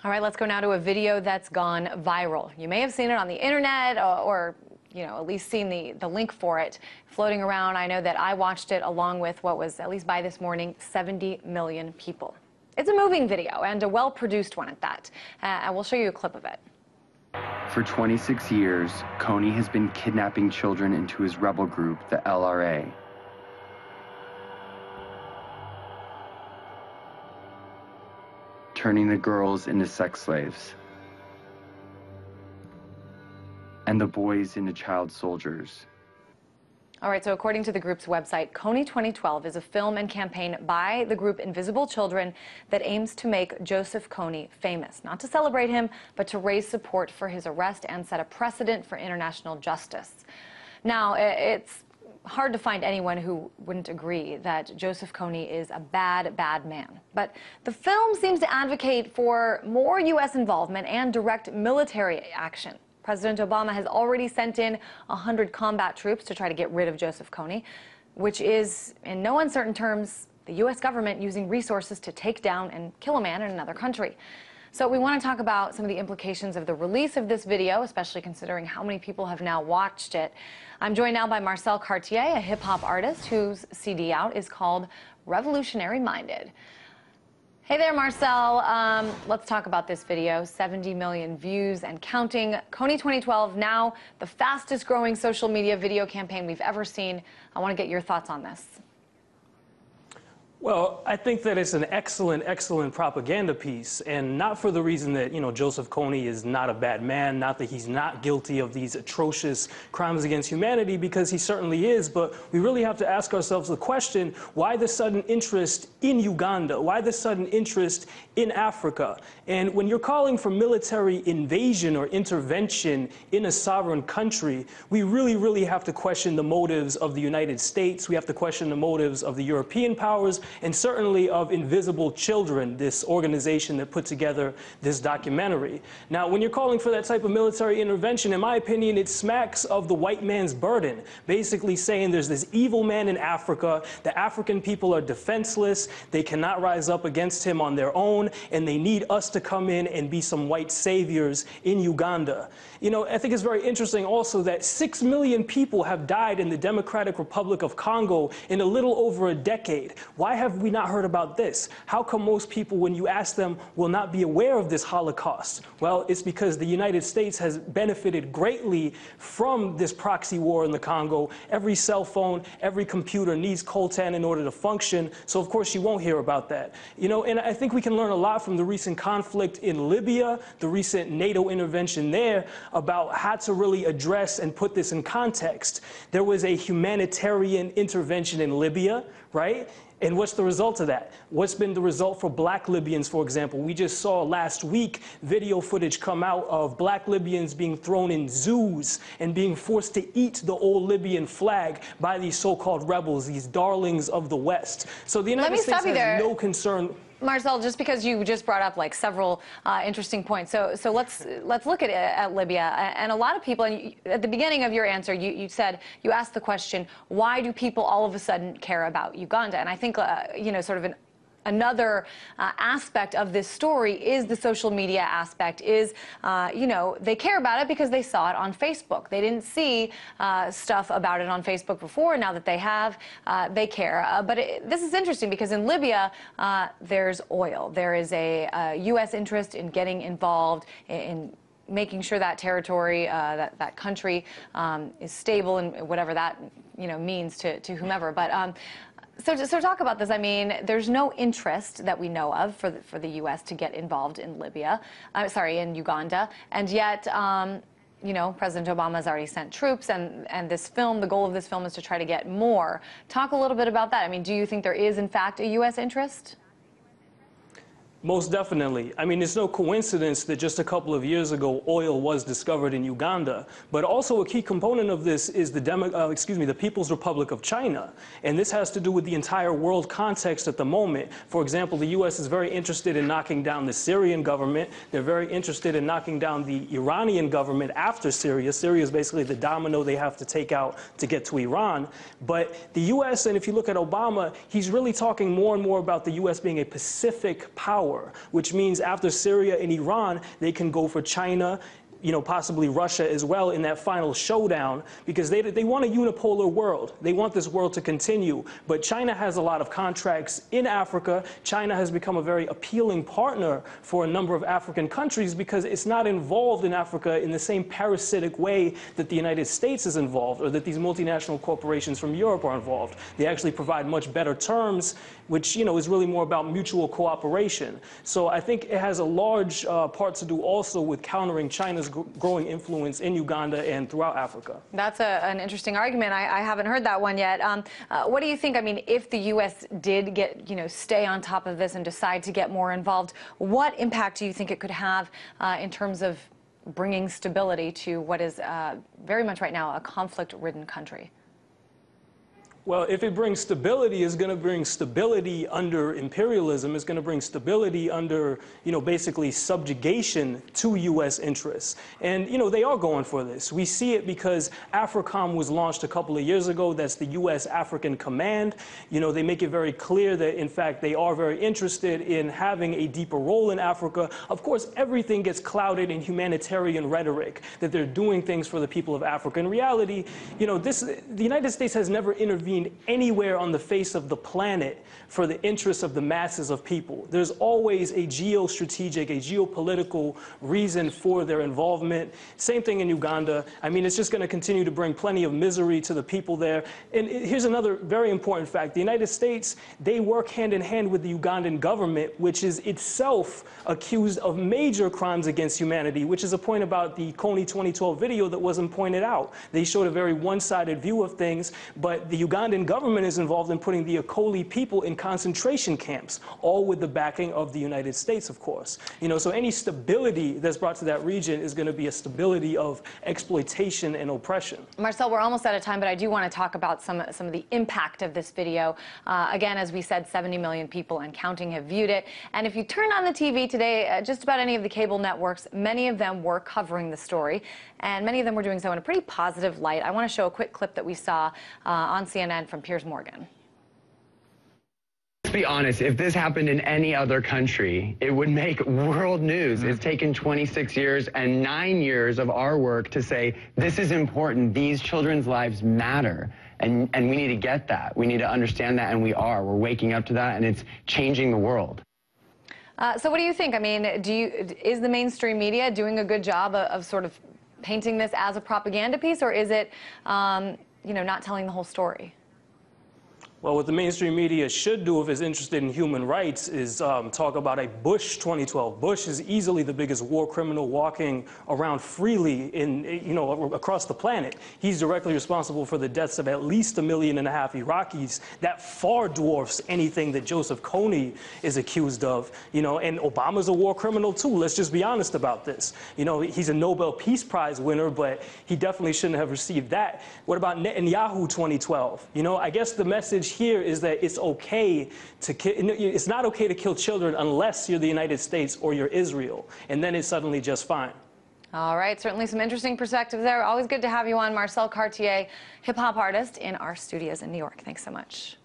All right, let's go now to a video that's gone viral. You may have seen it on the internet or at least seen the link for it floating around. I know that I watched it along with what was, at least by this morning, 70 million people. It's a moving video and a well-produced one at that. And we'll show you a clip of it. For 26 years, Kony has been kidnapping children into his rebel group, the LRA. Turning the girls into sex slaves and the boys into child soldiers. All right, so according to the group's website, Kony 2012 is a film and campaign by the group Invisible Children that aims to make Joseph Kony famous, not to celebrate him, but to raise support for his arrest and set a precedent for international justice. Now, it's hard to find anyone who wouldn't agree that Joseph Kony is a bad man. But the film seems to advocate for more U.S. involvement and direct military action. President Obama has already sent in 100 combat troops to try to get rid of Joseph Kony, which is, in no uncertain terms, the U.S. government using resources to take down and kill a man in another country. So we want to talk about some of the implications of the release of this video, especially considering how many people have now watched it. I'm joined now by Marcel Cartier, a hip-hop artist whose CD out is called Revolutionary Minded. Hey there, Marcel. Let's talk about this video. 70 million views and counting. Kony 2012, now the fastest growing social media video campaign we've ever seen. I want to get your thoughts on this. Well, I think that it's an excellent propaganda piece, and not for the reason that, Joseph Kony is not a bad man, not that he's not guilty of these atrocious crimes against humanity, because he certainly is, but we really have to ask ourselves the question, why the sudden interest in Uganda? Why the sudden interest in Africa? And when you're calling for military invasion or intervention in a sovereign country, we really have to question the motives of the United States. We have to question the motives of the European powers, and certainly of Invisible Children, this organization that put together this documentary. Now, when you're calling for that type of military intervention, in my opinion, it smacks of the white man's burden, basically saying there's this evil man in Africa, the African people are defenseless, they cannot rise up against him on their own, and they need us to come in and be some white saviors in Uganda. I think it's very interesting also that 6 million people have died in the Democratic Republic of Congo in a little over a decade. Why have we not heard about this? How come most people, when you ask them, will not be aware of this Holocaust? Well, it's because the United States has benefited greatly from this proxy war in the Congo. Every cell phone, every computer needs coltan in order to function, so of course you won't hear about that. And I think we can learn a lot from the recent conflict in Libya, the recent NATO intervention there, about how to really address and put this in context. There was a humanitarian intervention in Libya, right? And what's the result of that? What's been the result for black Libyans, for example? We just saw last week video footage come out of black Libyans being thrown in zoos and being forced to eat the old Libyan flag by these so-called rebels, these darlings of the West. So the United States has no concern. Marcel, just because you just brought up several interesting points, so let's look at Libya. And a lot of people, and at the beginning of your answer, you said, you asked the question, why do people all of a sudden care about Uganda? And I think sort of another aspect of this story is the social media aspect, is, they care about it because they saw it on Facebook. They didn't see stuff about it on Facebook before. Now that they have, they care. But this is interesting because in Libya, there's oil. There is a U.S. interest in getting involved in making sure that territory, that country is stable, and whatever that means to whomever. But So talk about this. I mean, there's no interest that we know of for the U.S. to get involved in Libya, in Uganda, and yet, President Obama has already sent troops, and this film, the goal of this film is to try to get more. Talk a little bit about that. I mean, do you think there is, in fact, a U.S. interest? Most definitely. I mean, it's no coincidence that just a couple of years ago, oil was discovered in Uganda. But also a key component of this is the People's Republic of China. And this has to do with the entire world context at the moment. For example, the U.S. is very interested in knocking down the Syrian government. They're very interested in knocking down the Iranian government after Syria. Syria is basically the domino they have to take out to get to Iran. But the U.S., and if you look at Obama, he's really talking more and more about the U.S. being a Pacific power. power, which means after Syria and Iran, they can go for China, possibly Russia as well in that final showdown, because they want a unipolar world. They want this world to continue. But China has a lot of contracts in Africa. China has become a very appealing partner for a number of African countries because it's not involved in Africa in the same parasitic way that the United States is involved or that these multinational corporations from Europe are involved. They actually provide much better terms, which is really more about mutual cooperation. So I think it has a large part to do also with countering China's growing influence in Uganda and throughout Africa. That's an interesting argument. I haven't heard that one yet. What do you think? I mean, if the U.S. did stay on top of this and decide to get more involved, what impact do you think it could have in terms of bringing stability to what is very much right now a conflict-ridden country? Well, if it brings stability, it's going to bring stability under imperialism. It's going to bring stability under, basically subjugation to U.S. interests. And, they are going for this. We see it because AFRICOM was launched a couple of years ago. That's the U.S. African Command. They make it very clear that, in fact, they are very interested in having a deeper role in Africa. Of course, everything gets clouded in humanitarian rhetoric, that they're doing things for the people of Africa. In reality, the United States has never intervened anywhere on the face of the planet for the interests of the masses of people. There's always a geostrategic, a geopolitical reason for their involvement. Same thing in Uganda. I mean, it's just going to continue to bring plenty of misery to the people there. And here's another very important fact. The United States, they work hand in hand with the Ugandan government, which is itself accused of major crimes against humanity, which is a point about the Kony 2012 video that wasn't pointed out. They showed a very one-sided view of things, but the Ugandan government is involved in putting the Akoli people in concentration camps, all with the backing of the United States, of course. So any stability that's brought to that region is going to be a stability of exploitation and oppression. Marcel, we're almost out of time, but I do want to talk about some of the impact of this video. Again, as we said, 70 million people and counting have viewed it. And if you turn on the TV today, just about any of the cable networks, many of them were covering the story, and many of them were doing so in a pretty positive light. I want to show a quick clip that we saw on CNN from Piers Morgan. Let's be honest, if this happened in any other country, it would make world news. It's taken 26 years and 9 years of our work to say, this is important, these children's lives matter. And we need to get that. We need to understand that, and we are. We're waking up to that, and it's changing the world. So what do you think? I mean, is the mainstream media doing a good job of sort of painting this as a propaganda piece, or is it, not telling the whole story? Well, what the mainstream media should do if it's interested in human rights is talk about a Bush 2012. Bush is easily the biggest war criminal walking around freely across the planet. He's directly responsible for the deaths of at least 1.5 million Iraqis. That far dwarfs anything that Joseph Kony is accused of. And Obama's a war criminal too. Let's just be honest about this. He's a Nobel Peace Prize winner, but he definitely shouldn't have received that. What about Netanyahu 2012? I guess the message here is that it's okay to it's not okay to kill children unless you're the United States or you're Israel, and then it's suddenly just fine. All right, certainly some interesting perspectives there. Always good to have you on, Marcel Cartier, hip-hop artist in our studios in New York. Thanks so much.